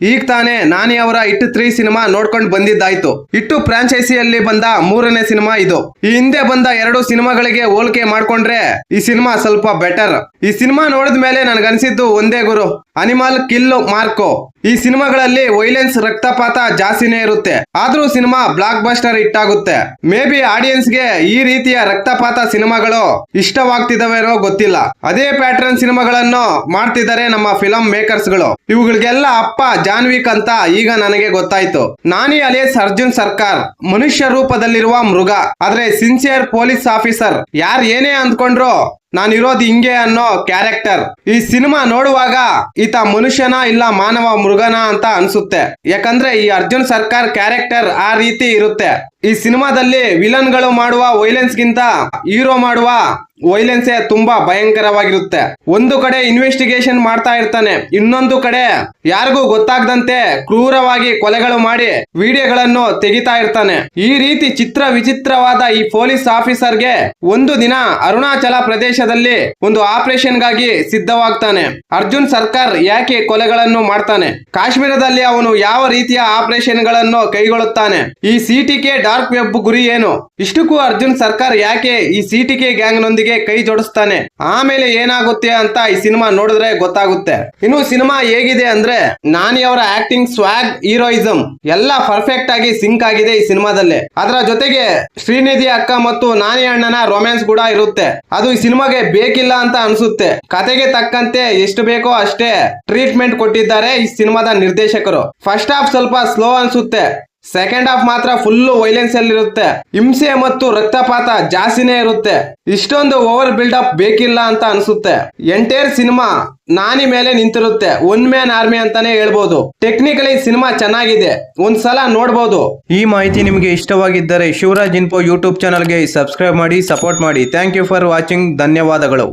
ಈಗ ತಾನೇ ನಾನಿ ಅವರ ಹಿಟ್ 3 ಸಿನಿಮಾ ನೋಡ್ಕೊಂಡು ಬಂದಿದ್ದಾಯ್ತು. ಹಿಟ್ಟು ಫ್ರಾಂಚೈಸಿಯಲ್ಲಿ ಬಂದ 3ನೇ ಸಿನಿಮಾ ಇದು. ಈ ಹಿಂದೆ ಬಂದ 2 ಸಿನಿಮಾಗಳಿಗೆ ಹೋಲಿಕೆ ಮಾಡ್ಕೊಂಡ್ರೆ ಈ ಸಿನಿಮಾ ಸ್ವಲ್ಪ ಬೆಟರ್. ಈ ಸಿನಿಮಾ ನೋಡಿದ ಮೇಲೆ ನನ್ಗನ್ಸಿದ್ದು ಒಂದೇ ಗುರು, ಅನಿಮಲ್ ಕಿಲ್ ಮಾರ್ಕೋ. ಈ ಸಿನಿಮಾಗಳಲ್ಲಿ ವೈಲೆನ್ಸ್ ರಕ್ತಪಾತ ಜಾಸ್ತಿನೇ ಇರುತ್ತೆ, ಆದ್ರೂ ಸಿನಿಮಾ ಬ್ಲಾಕ್ ಬಸ್ಟರ್ ಹಿಟ್ ಆಗುತ್ತೆ. ಮೇ ಬಿ ಆಡಿಯನ್ಸ್ಗೆ ಈ ರೀತಿಯ ರಕ್ತಪಾತ ಸಿನಿಮಾಗಳು ಇಷ್ಟವಾಗ್ತಿದವೇನೋ ಗೊತ್ತಿಲ್ಲ. ಅದೇ ಪ್ಯಾಟರ್ನ್ ಸಿನಿಮಾಗಳನ್ನು ಮಾಡ್ತಿದ್ದಾರೆ ನಮ್ಮ ಫಿಲಂ ಮೇಕರ್ಸ್ ಗಳು. ಇವುಗಳಿಗೆಲ್ಲ ಅಪ್ಪ ಜಾನ್ವಿಕ್ ಅಂತ ಈಗ ನನಗೆ ಗೊತ್ತಾಯ್ತು. ನಾನಿ ಅಲಿಯಾಸ್ ಅರ್ಜುನ್ ಸರ್ಕಾರ್ ಮನುಷ್ಯ ರೂಪದಲ್ಲಿರುವ ಮೃಗ, ಆದ್ರೆ ಸಿನ್ಸಿಯರ್ ಪೊಲೀಸ್ ಆಫೀಸರ್. ಯಾರು ಏನೇ ಅಂದ್ಕೊಂಡ್ರು ನಾನಿರೋದು ಹಿಂಗೆ ಅನ್ನೋ ಕ್ಯಾರೆಕ್ಟರ್. ಈ ಸಿನಿಮಾ ನೋಡುವಾಗ ಈತ ಮನುಷ್ಯನ ಇಲ್ಲ ಮಾನವ ಮೃಗನ ಅಂತ ಅನ್ಸುತ್ತೆ. ಯಾಕಂದ್ರೆ ಈ ಅರ್ಜುನ್ ಸರ್ಕಾರ್ ಕ್ಯಾರೆಕ್ಟರ್ ಆ ರೀತಿ ಇರುತ್ತೆ. ಈ ಸಿನಿಮಾದಲ್ಲಿ ವಿಲನ್ ಗಳು ಮಾಡುವ ವೈಲೆನ್ಸ್ ಗಿಂತ ಹೀರೋ ಮಾಡುವ ವೈಲೆನ್ಸೇ ತುಂಬಾ ಭಯಂಕರವಾಗಿರುತ್ತೆ. ಒಂದು ಕಡೆ ಇನ್ವೆಸ್ಟಿಗೇಷನ್ ಮಾಡ್ತಾ ಇರ್ತಾನೆ, ಇನ್ನೊಂದು ಕಡೆ ಯಾರಿಗೂ ಗೊತ್ತಾಗದಂತೆ ಕ್ರೂರವಾಗಿ ಕೊಲೆಗಳು ಮಾಡಿ ವಿಡಿಯೋಗಳನ್ನು ತೆಗಿತಾ ಇರ್ತಾನೆ. ಈ ರೀತಿ ಚಿತ್ರ ವಿಚಿತ್ರವಾದ ಈ ಪೊಲೀಸ್ ಆಫೀಸರ್ಗೆ ಒಂದು ದಿನ ಅರುಣಾಚಲ ಪ್ರದೇಶದಲ್ಲಿ ಒಂದು ಆಪರೇಷನ್ ಗಾಗಿ ಸಿದ್ಧವಾಗ್ತಾನೆ. ಅರ್ಜುನ್ ಸರ್ಕಾರ್ ಯಾಕೆ ಕೊಲೆಗಳನ್ನು ಮಾಡ್ತಾನೆ, ಕಾಶ್ಮೀರದಲ್ಲಿ ಅವನು ಯಾವ ರೀತಿಯ ಆಪರೇಷನ್ ಗಳನ್ನು ಕೈಗೊಳ್ಳುತ್ತಾನೆ, ಈ ಸಿಟಿಕೆ ಡಾರ್ಕ್ ವೆಬ್ ಗುರಿ ಏನು, ಇಷ್ಟಕ್ಕೂ ಅರ್ಜುನ್ ಸರ್ಕಾರ್ ಯಾಕೆ ಈ ಸಿಟಿಕೆ ಗ್ಯಾಂಗ್ ನೊಂದಿಗೆ ಕೈ ಜೋಡಿಸ್ತಾನೆ, ಆಮೇಲೆ ಏನಾಗುತ್ತೆ ಅಂತ ಈ ಸಿನಿಮಾ ನೋಡಿದ್ರೆ ಗೊತ್ತಾಗುತ್ತೆ. ಇನ್ನು ಸಿನಿಮಾ ಹೇಗಿದೆ ಅಂದ್ರೆ ನಾನಿ ಅವರ ಆಕ್ಟಿಂಗ್, ಸ್ವಾಗ್, ಹೀರೋಯಿಸಂ ಎಲ್ಲ ಪರ್ಫೆಕ್ಟ್ ಆಗಿ ಸಿಂಕ್ ಆಗಿದೆ ಈ ಸಿನಿಮಾದಲ್ಲಿ. ಅದರ ಜೊತೆಗೆ ಶ್ರೀನಿಧಿ ಅಕ್ಕ ಮತ್ತು ನಾನಿ ಅಣ್ಣನ ರೊಮ್ಯಾನ್ಸ್ ಕೂಡ ಇರುತ್ತೆ. ಅದು ಈ ಸಿನಿಮಾಗೆ ಬೇಕಿಲ್ಲ ಅಂತ ಅನ್ಸುತ್ತೆ. ಕತೆಗೆ ತಕ್ಕಂತೆ ಎಷ್ಟು ಬೇಕೋ ಅಷ್ಟೇ ಟ್ರೀಟ್ಮೆಂಟ್ ಕೊಟ್ಟಿದ್ದಾರೆ ಈ ಸಿನಿಮಾದ ನಿರ್ದೇಶಕರು. ಫಸ್ಟ್ ಹಾಫ್ ಸ್ವಲ್ಪ ಸ್ಲೋ ಅನ್ಸುತ್ತೆ, ಸೆಕೆಂಡ್ ಹಾಫ್ ಮಾತ್ರ ಫುಲ್ ವೈಲೆನ್ಸ್ ಅಲ್ಲಿ ಇರುತ್ತೆ. ಹಿಂಸೆ ಮತ್ತು ರಕ್ತಪಾತ ಜಾಸ್ತಿನೇ ಇರುತ್ತೆ. ಇಷ್ಟೊಂದು ಓವರ್ ಬಿಲ್ಡ್ ಅಪ್ ಬೇಕಿಲ್ಲ ಅಂತ ಅನ್ಸುತ್ತೆ. ಎಂಟೈರ್ ಸಿನಿಮಾ ನಾನಿ ಮೇಲೆ ನಿಂತಿರುತ್ತೆ, ಒನ್ ಮ್ಯಾನ್ ಆರ್ಮಿ ಅಂತಾನೆ ಹೇಳ್ಬೋದು. ಟೆಕ್ನಿಕಲಿ ಸಿನಿಮಾ ಚೆನ್ನಾಗಿದೆ, ಒಂದ್ಸಲ ನೋಡ್ಬೋದು. ಈ ಮಾಹಿತಿ ನಿಮಗೆ ಇಷ್ಟವಾಗಿದ್ದರೆ ಶಿವರಾಜ್ ಇನ್ಫೋ ಯೂಟ್ಯೂಬ್ ಚಾನಲ್ಗೆ ಸಬ್ಸ್ಕ್ರೈಬ್ ಮಾಡಿ, ಸಪೋರ್ಟ್ ಮಾಡಿ. Thank you for watching. ಧನ್ಯವಾದಗಳು.